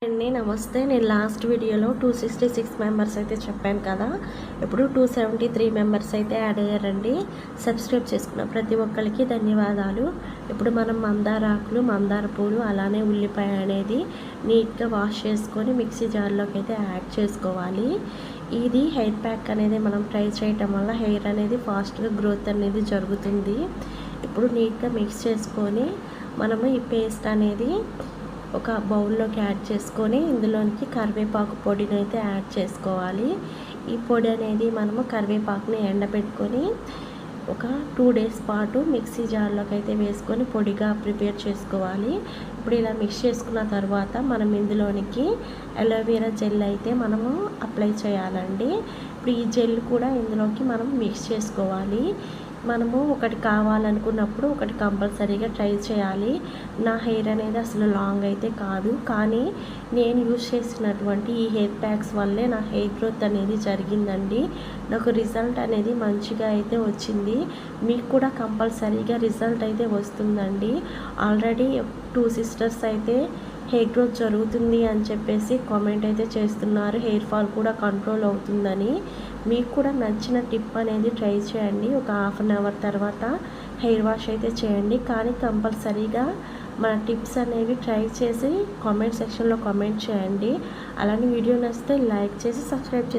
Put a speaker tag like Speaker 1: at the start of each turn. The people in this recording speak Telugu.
Speaker 1: అండి నమస్తే. నేను లాస్ట్ వీడియోలో 266 మెంబర్స్ అయితే చెప్పాను కదా. ఇప్పుడు 273 మెంబర్స్ అయితే యాడ్ అయ్యారండి. సబ్స్క్రైబ్ చేసుకున్న ప్రతి ఒక్కరికి ధన్యవాదాలు. ఇప్పుడు మనం మందార ఆకులు, మందార పూలు, అలానే ఉల్లిపాయ అనేది నీట్గా వాష్ చేసుకొని మిక్సీ జార్లోకి అయితే యాడ్ చేసుకోవాలి. ఇది హెయిర్ ప్యాక్ అనేది మనం ట్రై చేయటం వల్ల హెయిర్ అనేది ఫాస్ట్గా గ్రోత్ అనేది జరుగుతుంది. ఇప్పుడు నీట్గా మిక్స్ చేసుకొని మనము ఈ పేస్ట్ అనేది ఒక బౌల్లోకి యాడ్ చేసుకొని ఇందులోనికి కరివేపాకు పొడిని అయితే యాడ్ చేసుకోవాలి. ఈ పొడి అనేది మనము కరివేపాకుని ఎండబెట్టుకొని ఒక 2 డేస్ పాటు మిక్సీ జార్లోకి అయితే వేసుకొని పొడిగా ప్రిపేర్ చేసుకోవాలి. ఇప్పుడు ఇలా మిక్స్ చేసుకున్న తర్వాత మనం ఇందులోనికి అలోవెరా జెల్ అయితే మనము అప్లై చేయాలండి. ఇప్పుడు ఈ జెల్ కూడా ఇందులోకి మనం మిక్స్ చేసుకోవాలి. మనము ఒకటి కావాలనుకున్నప్పుడు ఒకటి కంపల్సరీగా ట్రై చేయాలి. నా హెయిర్ అనేది అసలు లాంగ్ అయితే కాదు, కానీ నేను యూజ్ చేసినటువంటి ఈ హెయిర్ ప్యాక్స్ వల్లే నా హెయిర్ గ్రోత్ అనేది జరిగిందండి. నాకు రిజల్ట్ అనేది మంచిగా అయితే వచ్చింది. మీకు కూడా కంపల్సరీగా రిజల్ట్ అయితే వస్తుందండి. ఆల్రెడీ 2 సిస్టర్స్ అయితే హెయిర్ గ్రోత్ జరుగుతుంది అని చెప్పేసి కామెంట్ అయితే చేస్తున్నారు. హెయిర్ ఫాల్ కూడా కంట్రోల్ అవుతుందని. మీకు కూడా నచ్చిన టిప్ అనేది ట్రై చేయండి. ఒక హాఫ్ అన్ అవర్ తర్వాత హెయిర్ వాష్ అయితే చేయండి. కానీ కంపల్సరీగా మన టిప్స్ అనేవి ట్రై చేసి కామెంట్ సెక్షన్లో కామెంట్ చేయండి. అలానే వీడియో నచ్చితే లైక్ చేసి సబ్స్క్రైబ్ చేసి